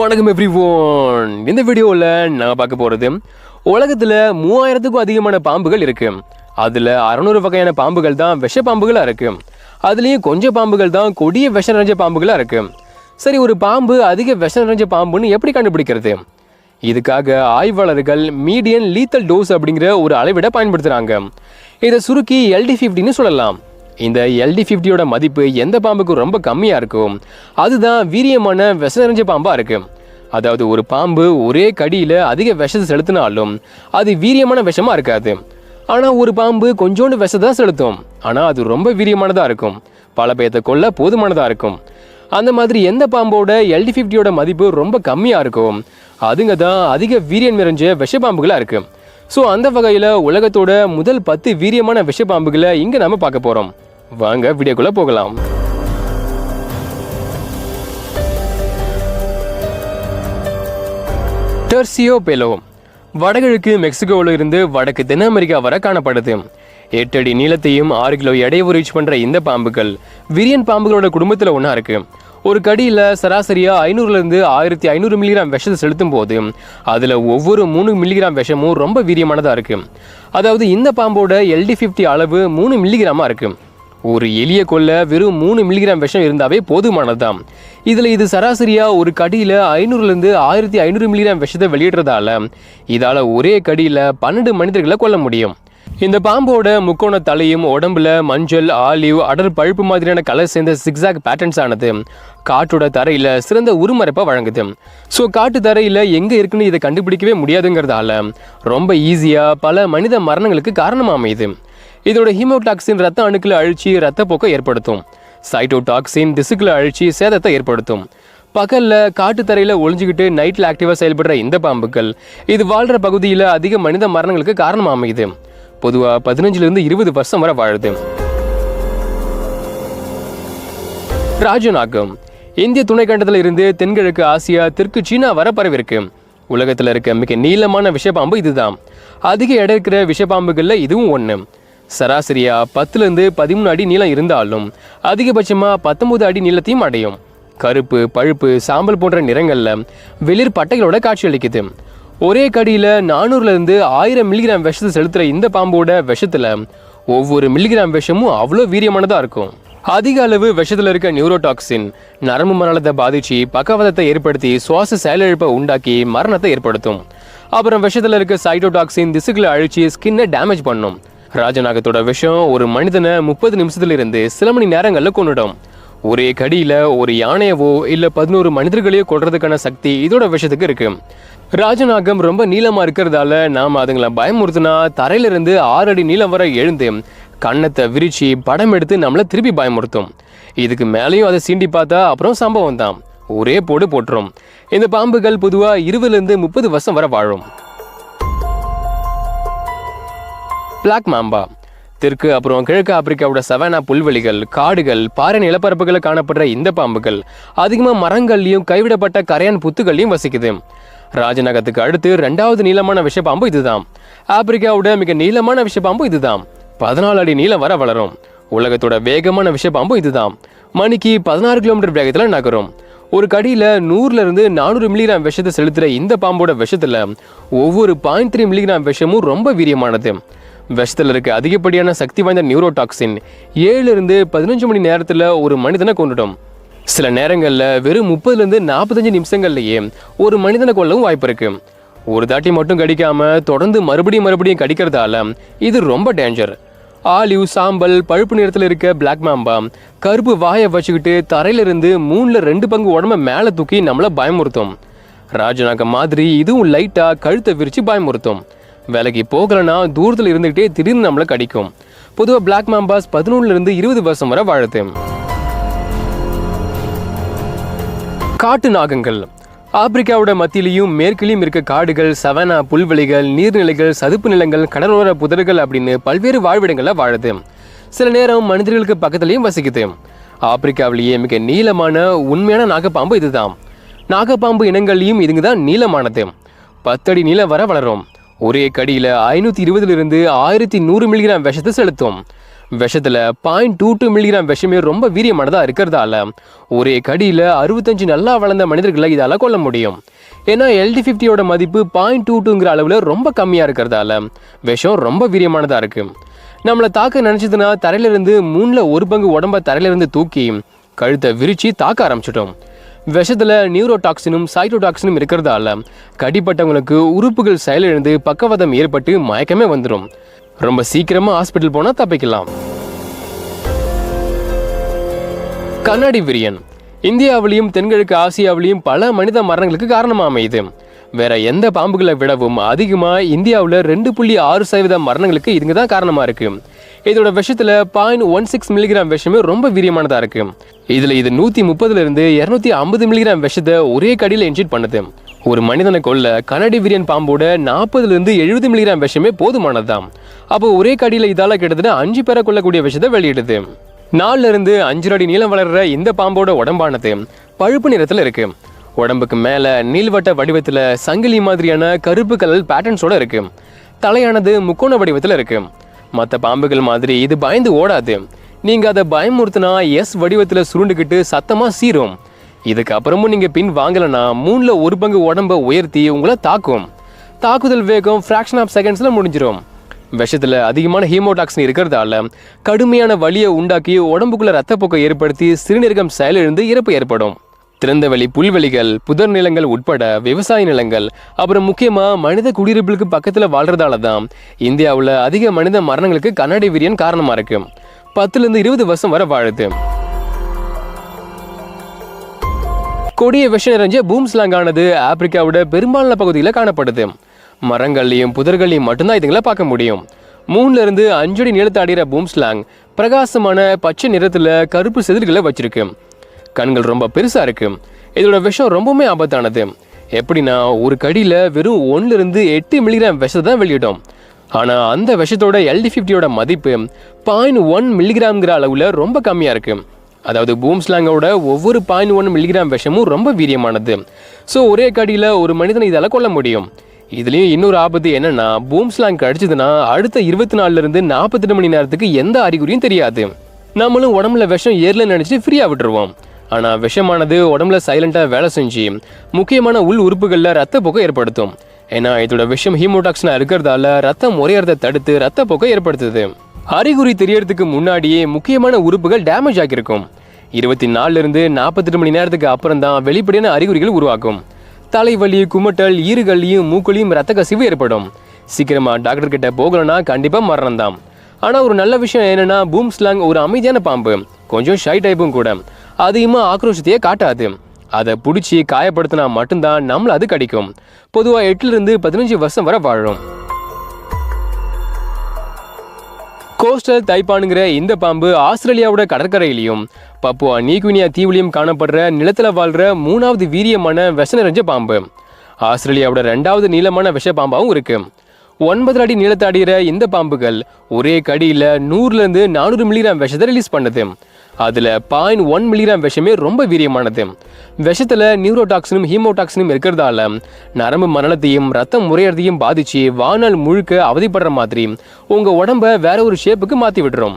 வணக்கம் எவ்ரிவோன். இந்த வீடியோவில் நான் பார்க்க போகிறது உலகத்தில் 3000க்கும் அதிகமான பாம்புகள் இருக்கு. அதில் 600 வகையான பாம்புகள் தான் விஷ பாம்புகளாக இருக்கு. அதுலேயும் கொஞ்சம் பாம்புகள் தான் கொடிய விஷ நிறைஞ்ச பாம்புகளாக இருக்கு. சரி, ஒரு பாம்பு அதிக விஷ நிறைஞ்ச பாம்புன்னு எப்படி கண்டுபிடிக்கிறது? இதுக்காக ஆய்வாளர்கள் மீடியன் லீத்தல் டோஸ் அப்படிங்கிற ஒரு அளவிட பயன்படுத்துகிறாங்க. இதை சுருக்கி LD50ன்னு சொல்லலாம். இந்த LD50யோட மதிப்பு எந்த பாம்புக்கு ரொம்ப கம்மியாக இருக்கும் அதுதான் வீரியமான விஷ நிறைஞ்ச பாம்பாக இருக்கு. அதாவது ஒரு பாம்பு ஒரே கடியில் அதிக விஷத்தை செலுத்தினாலும் அது வீரியமான விஷமாக இருக்காது. ஆனால் ஒரு பாம்பு கொஞ்சோண்டு விஷத்தை தான் செலுத்தும், ஆனால் அது ரொம்ப வீரியமானதாக இருக்கும், பல பேர்த்த கொல்ல போதுமானதாக இருக்கும். அந்த மாதிரி எந்த பாம்போட LD50யோட மதிப்பு ரொம்ப கம்மியாக இருக்கும் அதுங்க தான் அதிக வீரியம் நிறைஞ்ச விஷ பாம்புகளாக இருக்கு. ஸோ அந்த வகையில் உலகத்தோட முதல் 10 வீரியமான விஷ பாம்புகளை இங்கே நம்ம பார்க்க போகிறோம். வாங்க வீடியோக்குள்ள போகலாம். டெர்சியோபெலோ வடகிழக்கு மெக்சிகோவில் இருந்து வடக்கு தென் அமெரிக்கா வரை காணப்படுது. 8 அடி நீளத்தையும் 6 கிலோ எடையை ரீச் பண்ற இந்த பாம்புகள் விரியன் பாம்புகளோட குடும்பத்தில் ஒன்றா இருக்கு. ஒரு கடியில் சராசரியாக 500லேருந்து 1500 மில்லிகிராம் விஷத்தை செலுத்தும் போது அதில் ஒவ்வொரு 3 மில்லிகிராம் விஷமும் ரொம்ப வீரியமானதாக இருக்கு. அதாவது இந்த பாம்போட LD50 அளவு 3 மில்லிகிராமாக இருக்கு. ஒரு எலியை கொல்ல வெறும் 3 மில்லிகிராம் விஷம் இருந்தாவே போதுமானதுதான். இதில் இது சராசரியாக ஒரு கடியில் 500லேருந்து 1500 மில்லிகிராம் விஷத்தை வெளியிடுறதால இதால் ஒரே கடியில் 12 மனிதர்களை கொல்ல முடியும். இந்த பாம்போட முக்கோண தலையும் உடம்புல மஞ்சள், ஆலிவ், அடர் பழுப்பு மாதிரியான கலர் சேர்ந்த சிக்ஸாக் பேட்டர்ன்ஸ் ஆனது காட்டோட தரையில் சிறந்த உருமறைப்பை வழங்குது. ஸோ காட்டு தரையில் எங்கே இருக்குன்னு இதை கண்டுபிடிக்கவே முடியாதுங்கிறதால ரொம்ப ஈஸியாக பல மனித மரணங்களுக்கு காரணமாக அமையுது. இதோட ஹீமோடாக்சின் ரத்த அணுக்களை அழிச்சு ரத்தப்போக்கை ஏற்படுத்தும். சைட்டோடாக்சின் திசுக்களை அழிச்சு சேதத்தை ஏற்படுத்தும். பகலில் காட்டுத்தரையில் ஒளிஞ்சுக்கிட்டு நைட்டில் ஆக்டிவாக செயல்படுற இந்த பாம்புகள் இது வாழ்கிற பகுதியில் அதிக மனித மரணங்களுக்கு காரணமாக அமையுது. பொதுவாக 15லேருந்து 20 வருஷம் வரை வாழுது. ராஜநாகம் இந்திய துணைக்கண்டத்தில் இருந்து தென்கிழக்கு ஆசியா, தெற்கு சீனா வர பரவிருக்கு. உலகத்தில் இருக்க மிக நீளமான விஷப்பாம்பு இதுதான். அதிக எடை இருக்கிற விஷப்பாம்புகளில் இதுவும் ஒன்று. சராசரியா 10லேருந்து 13 அடி நீளம் இருந்தாலும் அதிகபட்சமாக 19 அடி நீளத்தையும் அடையும். கருப்பு, பழுப்பு, சாம்பல் போன்ற நிறங்களில் வெளிர் பட்டைகளோட காட்சியளிக்குது. ஒரே கடியில் 400லேருந்து 1000 மில்லிகிராம் விஷத்தை செலுத்துகிற இந்த பாம்போட விஷத்தில் ஒவ்வொரு மில்லிகிராம் விஷமும் அவ்வளோ வீரியமானதாக இருக்கும். அதிக அளவு விஷத்தில் இருக்க நியூரோடாக்சின் நரம்பு மண்டலத்தை பாதிச்சு பக்கவாதத்தை ஏற்படுத்தி சுவாச செயலிழப்பை உண்டாக்கி மரணத்தை ஏற்படுத்தும். அப்புறம் விஷத்தில் இருக்க சைட்டோடாக்சின் திசுக்களை அழிச்சு ஸ்கின்னை டேமேஜ் பண்ணும். ராஜநாகத்தோட விஷம் ஒரு மனிதனை 30 நிமிஷத்துலேருந்து சில மணி நேரங்களில் கொண்டுடும். ஒரே கடியில் ஒரு யானையவோ இல்லை 11 மனிதர்களையோ கொள்றதுக்கான சக்தி இதோட விஷத்துக்கு இருக்கு. ராஜநாகம் ரொம்ப நீளமாக இருக்கிறதால நாம் அதுங்களை பயமுறுத்தினா தரையிலிருந்து 6 அடி நீளம் வரை எழுந்து கண்ணத்தை விரிச்சு படம் எடுத்து நம்மளை திருப்பி பயமுறுத்தும். இதுக்கு மேலேயும் அதை சீண்டி பார்த்தா அப்புறம் சம்பவம் தான், ஒரே போடு போட்டுரும். இந்த பாம்புகள் பொதுவாக 20லேருந்து 30 வருஷம் வரை வாழும். பிளாக் மாம்பா தெற்கு அப்புறம் கிழக்கு ஆப்பிரிக்காவோட சவானா புல்வெளிகள், காடுகள், பாறை நிலப்பரப்புகளை காணப்படுற இந்த பாம்புகள் அதிகமாக மரங்கள்லையும் கைவிடப்பட்ட கரையான் புத்துகள்லையும் வசிக்குது. ராஜநாகத்துக்கு அடுத்து 2வது நீளமான விஷப்பாம்பு இதுதான். ஆப்பிரிக்காவோட மிக நீளமான விஷப்பாம்பு இதுதான். 14 அடி நீளம் வர வளரும். உலகத்தோட வேகமான விஷப்பாம்பு இதுதான். மணிக்கு 16 கிலோமீட்டர் வேகத்தில் நகரும். ஒரு கடியில் 100லேருந்து 400 மில்லிகிராம் விஷத்தை செலுத்துகிற இந்த பாம்போட விஷத்தில் ஒவ்வொரு 0.3 மில்லிகிராம் விஷமும் ரொம்ப வீரியமானது. விஷத்தில் இருக்க அதிகப்படியான சக்தி வாய்ந்த நியூரோடாக்சின் 7லேருந்து 15 மணி நேரத்தில் ஒரு மனிதனை கொண்டுடும். சில நேரங்களில் வெறும் 30லேருந்து 45 நிமிஷங்கள்லேயே ஒரு மனிதனை கொல்லவும் வாய்ப்பு இருக்கு. ஒரு தாட்டி மட்டும் கடிக்காம தொடர்ந்து மறுபடியும் கடிக்கிறதால இது ரொம்ப டேஞ்சர். ஆலிவ், சாம்பல், பழுப்பு நிறத்தில் இருக்க பிளாக் மாம்பா கருப்பு வாயை வச்சுக்கிட்டு தரையிலிருந்து 3ல் 2 பங்கு உடம்ப மேலே தூக்கி நம்மளை பயமுறுத்தும். ராஜநாகம் மாதிரி இதுவும் லைட்டாக கழுத்தை விரிச்சு பயமுறுத்தும். வேலைக்கு போகலன்னா தூரத்தில் இருந்துகிட்டே திடீர்னு நம்மளை கடிக்கும். பொதுவாக பிளாக் மாம்பாஸ் 11லேருந்து 20 வருஷம் வரை வாழுது. காட்டு நாகங்கள் ஆப்பிரிக்காவோட மத்தியிலையும் மேற்கிலையும் இருக்க காடுகள், சவானா புல்வெளிகள், நீர்நிலைகள், சதுப்பு நிலங்கள், கடலோர புதர்கள் அப்படின்னு பல்வேறு வாழ்விடங்களில் வாழுது. சில நேரம் மனிதர்களுக்கு பக்கத்துலையும் வசிக்குது. ஆப்பிரிக்காவிலேயே மிக நீளமான உண்மையான நாகப்பாம்பு இதுதான். நாகப்பாம்பு இனங்கள்லையும் இதுங்க தான் நீளமானது. 10 அடி நீளம் வர வளரும். ஒரே கடியில் 520லேருந்து 1100 மில்லிகிராம் விஷத்தை செலுத்தும். விஷத்துல 0.22 மில்லிகிராம் விஷமே ரொம்ப வீரியமானதா இருக்கிறதால ஒரே கடியில் 65 நல்லா வளர்ந்த மனிதர்களை இதால கொல்ல முடியும். ஏன்னா LD50யோட மதிப்பு 0.22ங்கிற அளவில் ரொம்ப கம்மியாக இருக்கிறதால விஷம் ரொம்ப வீரியமானதாக இருக்கு. நம்மளை தாக்க நினச்சதுன்னா தரையிலிருந்து 1/3 உடம்ப தரையிலிருந்து தூக்கி கழுத்தை விரிச்சு தாக்க ஆரம்பிச்சிட்டோம். விஷத்தில் நியூரோடாக்சினும் சைட்டோடாக்சினும் இருக்கிறதால கடிப்பட்டவங்களுக்கு உறுப்புகள் செயலிழந்து பக்கவாதம் ஏற்பட்டு மயக்கமே வந்துடும். ரொம்ப சீக்கிரமா ஹாஸ்பிட்டல் போனா தப்பிக்கலாம். கண்ணாடி விரியன் இந்தியாவிலையும் தென்கிழக்கு ஆசியாவிலையும் பல மனித மரணங்களுக்கு காரணமாக அமையுது. வேற எந்த பாம்புகளை விடவும் அதிகமாக இந்தியாவில் 2.6% மரணங்களுக்கு இதுங்க தான் காரணமாக இருக்கு. இதோட விஷத்துல 0.16 மில்லிகிராம் விஷமே ரொம்ப வீரியமானதாக இருக்கு. இதில் இது 130 to 250 மில்லிகிராம் விஷத்தை ஒரே கடியில் இன்ஜெக்ட் பண்ணுது. ஒரு மனிதனை கொல்ல கனடி விரியன் பாம்போட 40 to 70 மில்லிகிராம் விஷமே போதுமானதுதான். அப்போ ஒரே கடியில் இதால கிட்டத்தட்ட 5 பேரை கொல்லக்கூடிய விஷத்தை வெளியிடுது. 4 to 5 அடி நீளம் வளர்ற இந்த பாம்போட உடம்பானது பழுப்பு நிறத்தில் இருக்கு. உடம்புக்கு மேலே நீள்வட்ட வடிவத்தில் சங்கிலி மாதிரியான கருப்பு கலர் பேட்டர்ன்ஸோட இருக்கு. தலையானது முக்கோண வடிவத்தில் இருக்கு. மற்ற பாம்புகள் மாதிரி இது பயந்து ஓடாது. நீங்கள் அதை பயமுறுத்தினா எஸ் வடிவத்தில் சுருண்டுக்கிட்டு சத்தமாக சீரும். இதுக்கப்புறமும் நீங்கள் பின் வாங்கலைன்னா 1/3 உடம்பை உயர்த்தி உங்களை தாக்கும். தாக்குதல் வேகம் ஃப்ராக்ஷன் ஆஃப் செகண்ட்ஸில் முடிஞ்சிடும். விஷத்தில் அதிகமான ஹீமோடாக்சின் இருக்கிறதால கடுமையான வலியை உண்டாக்கி உடம்புக்குள்ள ரத்தப்போக்கை ஏற்படுத்தி சிறுநீரகம் செயலிழந்து இறப்பு ஏற்படும். திறந்தவெளி புல்வெளிகள், புதர் நிலங்கள் உட்பட விவசாய நிலங்கள், அப்புறம் முக்கியமாக மனித குடியிருப்புகளுக்கு பக்கத்தில் வாழ்றதால தான் இந்தியாவில் அதிக மனித மரணங்களுக்கு கண்ணாடி விரியன் காரணமாக இருக்கு. 10 to 20 வருஷம் வரை வாழுது. கொடிய விஷம் நிறைஞ்ச பூம் ஸ்லாங் ஆனது ஆப்பிரிக்காவோட பெரும்பாலான பகுதியில் காணப்படுது. மரங்கள்லையும் புதர்களையும் மட்டும்தான் இதுங்களை பார்க்க முடியும். 3 to 5 அடி நீளத்தை அடைகிற பூம் ஸ்லாங் பிரகாசமான பச்சை நிறத்தில் கருப்பு செதில்களை வச்சிருக்கு. கண்கள் ரொம்ப பெருசா இருக்கு. இதோட விஷம் ரொம்பவுமே ஆபத்தானது. எப்படின்னா ஒரு கடியில் வெறும் 1 to 8 மில்லிகிராம் விஷத்தை தான் வெளியிடும். ஆனால் அந்த விஷத்தோட LD50யோட மதிப்பு 0.1 மில்லிகிராம்ங்கிற அளவில் ரொம்ப கம்மியாக இருக்கு. அதாவது பூம் ஸ்லாங்கோட ஒவ்வொரு 0.1 மில்லிகிராம் விஷமும் ரொம்ப வீரியமானது. ஸோ ஒரே கடியில் ஒரு மனிதனை இதால் கொல்ல முடியும். இதுலேயும் இன்னொரு ஆபத்து என்னன்னா பூம் ஸ்லாங் கடிச்சதுன்னா அடுத்த 24 to 48 மணி நேரத்துக்கு எந்த அறிகுறியும் தெரியாது. நம்மளும் உடம்புல விஷம் ஏறலன்னு நினச்சிட்டு ஃப்ரீயாக விட்டுருவோம். ஆனால் விஷமானது உடம்புல சைலண்டாக வேலை செஞ்சு முக்கியமான உள் உறுப்புகளில் ரத்தப்போக்கை ஏற்படுத்தும். ஏன்னா இதோட விஷம் ஹீமோடாக்சினாக இருக்கிறதால ரத்தம் உறையறதை தடுத்து ரத்தப்போக்கை ஏற்படுத்துது. அறிகுறி தெரியறதுக்கு முன்னாடியே முக்கியமான உறுப்புகள் டேமேஜ் ஆகியிருக்கும். 24 to 48 மணி நேரத்துக்கு அப்புறம் தான் வெளிப்படையான அறிகுறிகள் உருவாக்கும். தலைவலி, குமட்டல், ஈறுகள்லையும் மூக்குலையும் ரத்த கசிவு ஏற்படும். சீக்கிரமாக டாக்டர் கிட்ட போகலன்னா கண்டிப்பாக மரணம் தான். ஆனால் ஒரு நல்ல விஷயம் என்னன்னா பூம் ஸ்லாங் ஒரு அமைதியான பாம்பு, கொஞ்சம் ஷை டைப்பும் கூட. அதிகமாக ஆக்ரோஷத்தையே காட்டாது. அதை பிடிச்சி காயப்படுத்தினா மட்டும்தான் நம்மளை அது கடிக்கும். பொதுவாக 8 to 15 வருஷம் வரை வாழும். கோஸ்டல் தைப்பானுங்கிற இந்த பாம்பு ஆஸ்திரேலியாவோட கடற்கரையிலையும் பப்புவா நியூகினியா தீவுலையும் காணப்படுற நிலத்தில் வாழ்கிற 3வது வீரியமான விஷ நிறைஞ்ச பாம்பு. ஆஸ்திரேலியாவோட 2வது நீளமான விஷ பாம்பாகவும் இருக்கு. 9 அடி நீளத்தை அடைகிற இந்த பாம்புகள் ஒரே கடியில் 100 to 400 மில்லிகிராம் விஷத்தை ரிலீஸ் பண்ணுது. அதில் 0.1 மில்லிகிராம் விஷமே ரொம்ப வீரியமானது. விஷத்தில் நியூரோடாக்சினும் ஹீமோடாக்சினும் இருக்கிறதால நரம்பு மரணத்தையும் ரத்தம் முறையறதையும் பாதிச்சு வாழ்நாள் முழுக்க அவதிப்படுற மாதிரி உங்கள் உடம்பை வேற ஒரு ஷேப்புக்கு மாற்றி விட்டுரும்.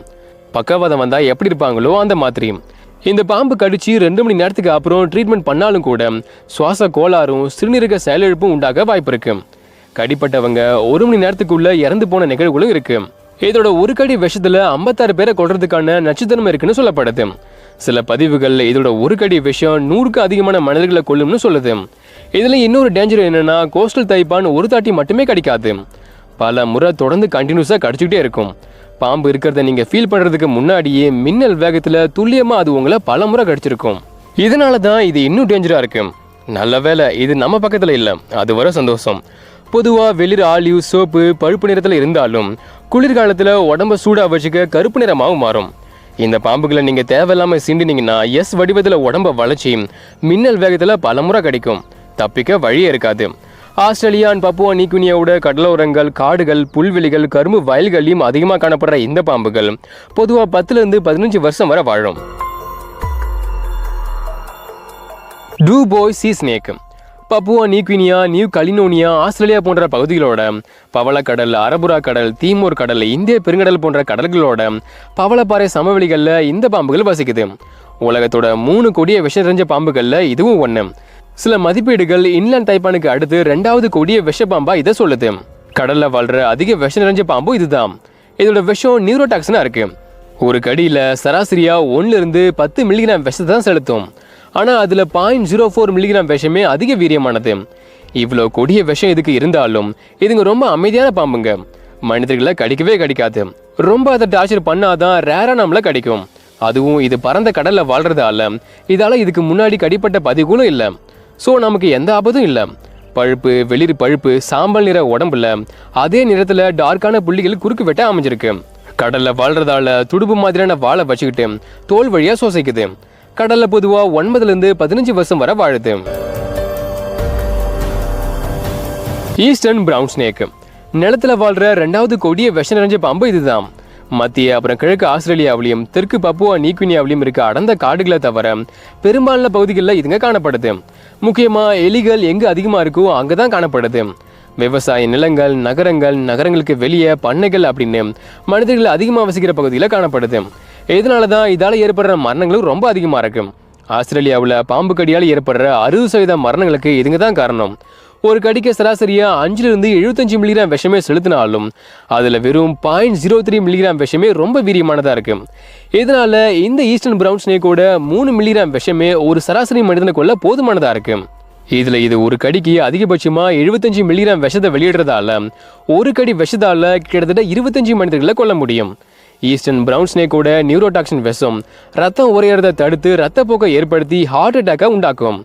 பக்கவாதம் வந்தால் எப்படி இருப்பாங்களோ அந்த மாதிரி. இந்த பாம்பு கடிச்சு 2 மணி நேரத்துக்கு அப்புறம் ட்ரீட்மெண்ட் பண்ணாலும் கூட சுவாச கோளாறும் சிறுநீரக செயலிழப்பும் உண்டாக வாய்ப்பு இருக்கு. கடிப்பட்டவங்க 1 மணி நேரத்துக்குள்ள இறந்து போன நிகழ்வுகளும் இருக்கு. இதோட ஒரு கடி விஷத்துல 56 பேரை கொல்றதுக்கான நச்சுத்தன்மை இருக்குன்னு சொல்லப்படுது. சில பதிவுகள் இதோட ஒரு கடி விஷம் 100க்கு அதிகமான மனிதர்களை கொல்லும்னு சொல்லுது. இதுல இன்னொரு டேஞ்சர் என்னன்னா கோஸ்டல் தைப்பான் ஒரு தாட்டி மட்டுமே கடிக்காது. பல முறை தொடர்ந்து கண்டினியூஸா கடிச்சுக்கிட்டே இருக்கும். பாம்பு இருக்கிறத நீங்க ஃபீல் பண்றதுக்கு முன்னாடியே மின்னல் வேகத்துல துல்லியமா அது உங்களை பல முறை கடிச்சிருக்கும். இதனால தான் இது இன்னும் டேஞ்சரா இருக்கு. நல்ல வேலை இது நம்ம பக்கத்துல இல்லை, அது வர சந்தோஷம். பொதுவாக வெளிர் ஆலிவ் சோப்பு பழுப்பு நிறத்தில் இருந்தாலும் குளிர்காலத்தில் உடம்ப சூடாக வச்சுக்க கருப்பு நிறமாகவும் மாறும். இந்த பாம்புகளை நீங்கள் தேவையில்லாமல் சீண்டினீங்கன்னா எஸ் வடிவத்தில் உடம்பை வளைச்சி மின்னல் வேகத்தில் பல முறை கிடைக்கும். தப்பிக்க வழியே இருக்காது. ஆஸ்திரேலியா அண்ட் பப்புவா நியூகினியாவோட கடலோரங்கள், காடுகள், புல்வெளிகள், கரும்பு வயல்களையும் அதிகமாக காணப்படுற இந்த பாம்புகள் பொதுவாக 10 to 15 வருஷம் வரை வாழும். Dubois sea snake Papua New Guinea, New Caledonia, Australia போன்ற பகுதிகளோட பவளக்கடல், அரபுரா கடல், தீமோர் கடல், இந்திய பெருங்கடல் போன்ற கடல்களோட பவளப்பாறை சமவெளிகள்ல இந்த பாம்புகள் வசிக்குது. உலகத்தோட 3 கொடிய விஷம் நிறைஞ்ச பாம்புகள்ல இதுவும் ஒண்ணு. சில மதிப்பீடுகள் இன்லேண்ட் தைப்பானுக்கு அடுத்து 2வது கொடிய விஷ பாம்பா இதை சொல்லுது. கடல்ல வாழ்ற அதிக விஷம் நிறைஞ்ச பாம்பு இதுதான். இதோட விஷம் நியூரோடாக்சினா இருக்கு. ஒரு கடியில சராசரியா 1 to 10 மில்லிகிராம் விஷத்தை தான் செலுத்தும். ஆனா அதுல 0.04 மில்லிகிராம் விஷமே அதிக வீரியமானது. இவ்வளோ கொடிய விஷம் இதுக்கு இருந்தாலும் இதுங்க ரொம்ப அமைதியான பாம்புங்க. மனிதர்களை கடிக்கவே கடிக்காது. ரொம்ப அதை டார்ச்சர் பண்ணாதான் ரேரா நம்மள கடிக்கும். அதுவும் இது பரந்த கடல்ல வாழ்றதால இதால இதுக்கு முன்னாடி கடிப்பட்ட பதிவுகளும் இல்லை. ஸோ நமக்கு எந்த ஆபத்தும் இல்லை. பழுப்பு, வெளிர் பழுப்பு, சாம்பல் நிற உடம்புல அதே நிறத்துல டார்க்கான புள்ளிகள் குறுக்கு வெட்ட அமைஞ்சிருக்கு. கடல்ல வாழ்றதால துடுப்பு மாதிரியான வாழை வச்சுக்கிட்டு தோல் வழியா சுவாசிக்குது. கடல்ல பொதுவா 9 to 15 வருஷம் வரை வாழுது. ஈஸ்டர்ன் பிரவுன் ஸ்னேக் நிலத்துல வாழ்ற 2வது கொடிய விஷம் நிறைஞ்ச பாம்பு இதுதான். மத்திய அப்புறம் கிழக்கு ஆஸ்திரேலியாவிலையும் தெற்கு பப்புவா நியூகினியாவிலையும் இருக்க அடர்ந்த காடுகளை தவிர பெரும்பாலான பகுதிகளில் இதுங்க காணப்படுது. முக்கியமா எலிகள் எங்க அதிகமா இருக்கோ அங்கதான் காணப்படுது. விவசாய நிலங்கள், நகரங்களுக்கு வெளியே பண்ணைகள் அப்படின்னு மனிதர்கள் அதிகமாக வசிக்கிற பகுதியில் காணப்படுது. இதனாலதான் இதால ஏற்படுற மரணங்களும் ரொம்ப அதிகமா இருக்கு. ஆஸ்திரேலியாவில் பாம்பு கடியால் ஏற்படுற 60% மரணங்களுக்கு இதுங்க தான் காரணம். ஒரு கடிக்க சராசரியா 5 to 75 மில்லிகிராம் விஷமே செலுத்தினாலும் அதுல வெறும் 0.03 மில்லிகிராம் விஷமே ரொம்ப வீரியமானதா இருக்கு. இதனால இந்த ஈஸ்டர்ன் பிரவுன் ஸ்னேக்கோட 3 மில்லிகிராம் விஷமே ஒரு சராசரி மனிதனை கொள்ள போதுமானதா இருக்கு. இதுல இது ஒரு கடிக்கு அதிகபட்சமா 75 மில்லிகிராம் விஷத்தை வெளியிடுறதால ஒரு கடி விஷத்தால கிட்டத்தட்ட 25 மனிதர்களை கொல்ல முடியும். ஈஸ்டர்ன் பிரவுன் ஸ்னேக்கோட நியூரோடாக்சின் விஷம் ரத்தம் உறையறதை தடுத்து ரத்தப்போக்கை ஏற்படுத்தி ஹார்ட் அட்டாக்கை உண்டாக்கும்.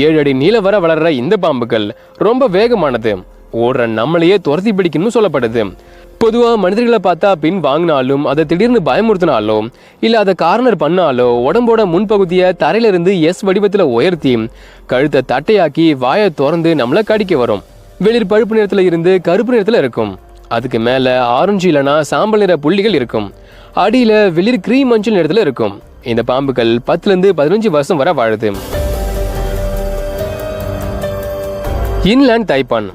7 அடி நீள வர வளர்ற இந்த பாம்புகள் ரொம்ப வேகமானது. ஓடுற நம்மளையே துரத்தி பிடிக்கணும்னு சொல்லப்படுது. பொதுவாக மனிதர்களை பார்த்தா பின் வாங்கினாலும் அதை திடீர்னு பயமுறுத்தினாலோ இல்லை அதை கார்னர் பண்ணாலோ உடம்போட முன்பகுதியை தரையிலிருந்து எஸ் வடிவத்தில் உயர்த்தி கழுத்தை தட்டையாக்கி வாயை திறந்து நம்மளை கடிக்க வரும். வெளிர் பழுப்பு நிறத்தில் இருந்து கருப்பு நிறத்தில் இருக்கும். அதுக்கு மேலே ஆரஞ்சு இல்லைனா சாம்பல் நிற புள்ளிகள் இருக்கும். அடியில் வெளிர் கிரீம் மஞ்சள் நிறத்தில் இருக்கும். இந்த பாம்புகள் 10 to 15 வருஷம் வரை வாழுது. இன்லேண்ட் தைப்பான்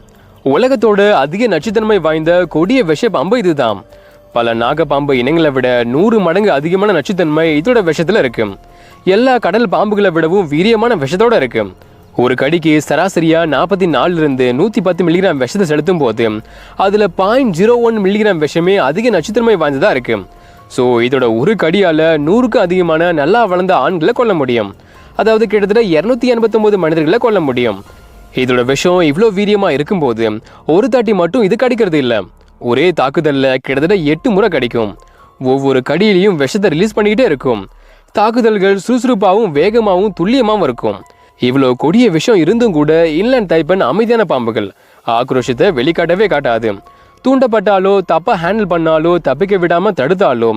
உலகத்தோட அதிக நச்சுத்தன்மை வாய்ந்த கொடிய விஷ பாம்பு இதுதான். பல நாகப்பாம்பு இனங்களை விட 100 மடங்கு அதிகமான நச்சுத்தன்மை இதோட விஷத்துல இருக்கு. எல்லா கடல் பாம்புகளை விடவும் வீரியமான விஷத்தோட இருக்கு. ஒரு கடிக்கு சராசரியா 44 to 110 மில்லிகிராம் விஷத்தை செலுத்தும் போது அதுல 0.01 மில்லிகிராம் விஷமே அதிக நச்சுத்தன்மை வாய்ந்ததா இருக்கு. ஸோ இதோட ஒரு கடியால 100க்கும் அதிகமான நல்லா வளர்ந்த ஆண்களை கொல்ல முடியும். அதாவது கிட்டத்தட்ட 289 மனிதர்களை கொல்ல முடியும். இதோட விஷம் இவ்வளோ வீரியமா இருக்கும்போது ஒரு தாட்டி மட்டும் இது கடிக்கிறது இல்லை. ஒரே தாக்குதல்ல கிட்டத்தட்ட 8 முறை கடிக்கும். ஒவ்வொரு கடியிலையும் விஷத்தை ரிலீஸ் பண்ணிக்கிட்டே இருக்கும். தாக்குதல்கள் சுறுசுறுப்பாகவும் வேகமாகவும் துல்லியமாகவும் இருக்கும். இவ்வளோ கொடிய விஷம் இருந்தும் கூட இன்லேண்ட் தைப்பன் அமைதியான பாம்புகள் ஆக்ரோஷத்தை வெளிக்காட்டவே காட்டாது. தூண்டப்பட்டாலோ தப்பா ஹேண்டில் பண்ணாலோ தப்பிக்க விடாம தடுத்தாலோ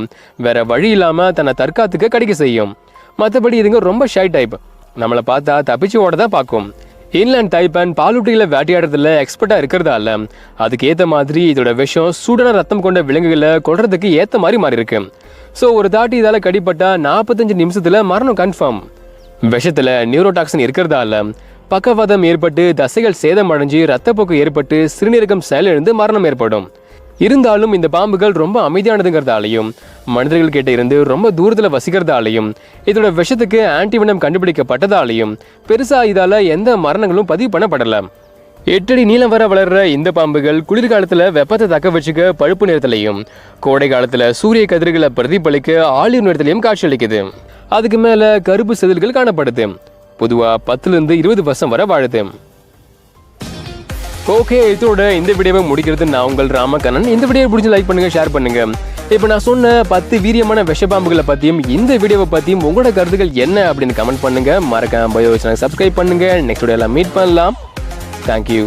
வேற வழி இல்லாம தன்னை தற்காத்துக்க கடிக்க செய்யும். மற்றபடி இதுங்க ரொம்ப ஷை டைப். நம்மளை பார்த்தா தப்பிச்சு ஓட தான் பார்க்கும். இன்லேண்ட் தைப்பன் பாலூட்டிகளை வேட்டையாடுறதுல எக்ஸ்பர்ட்டா இருக்கிறதால அதுக்கு ஏற்ற மாதிரி இதோட விஷம் சூடான ரத்தம் கொண்ட விலங்குகளை கொல்றதுக்கு ஏற்ற மாதிரி மாறி இருக்கு. ஸோ ஒரு தாட்டி இதால கடிப்பட்டா 45 நிமிஷத்துல மரணம் கன்ஃபார்ம். விஷத்துல நியூரோடாக்சின் இருக்கிறதால பக்கவாதம் ஏற்பட்டு தசைகள் சேதமடைஞ்சு ரத்தப்போக்கு ஏற்பட்டு சிறுநீரகம் செயலிழந்து மரணம் ஏற்படும். இருந்தாலும் இந்த பாம்புகள் ரொம்ப அமைதியானதுங்கிறதாலையும் மனிதர்கள் கிட்ட இருந்து ரொம்ப தூரத்தில் வசிக்கிறதாலையும் இதோட விஷத்துக்கு ஆன்டிவெனம் கண்டுபிடிக்கப்பட்டதாலையும் பெருசா இதால எந்த மரணங்களும் பதிவு பண்ணப்படல. 8 அடி நீளம் வர வளர்ற இந்த பாம்புகள் குளிர்காலத்துல வெப்பத்தை தக்க வச்சுக்க பழுப்பு நிறத்திலையும் கோடை காலத்துல சூரிய கதிர்களை பிரதிபலிக்க ஆலிவ் நிறத்திலையும் காட்சியளிக்குது. அதுக்கு மேல கருப்பு செதில்கள் காணப்படுது. பொதுவா 10 to 20 வருஷம் வரை வாழுது. ஓகே, இதோட இந்த வீடியோவை முடிக்கிறது நான் உங்கள் ராமகண்ணன். இந்த வீடியோ பிடிச்சி லைக் பண்ணுங்க, ஷேர் பண்ணுங்க. இப்போ நான் சொன்ன 10 வீரியமான விஷப்பாம்புகளை பத்தியும் இந்த வீடியோவை பத்தியும் உங்களோட கருத்துக்கள் என்ன அப்படின்னு கமெண்ட் பண்ணுங்க. மறக்காம பயோ சேனல் சப்ஸ்கிரைப் பண்ணுங்க. நெக்ஸ்ட் வீடியோல மீட் பண்ணலாம். தேங்க்யூ.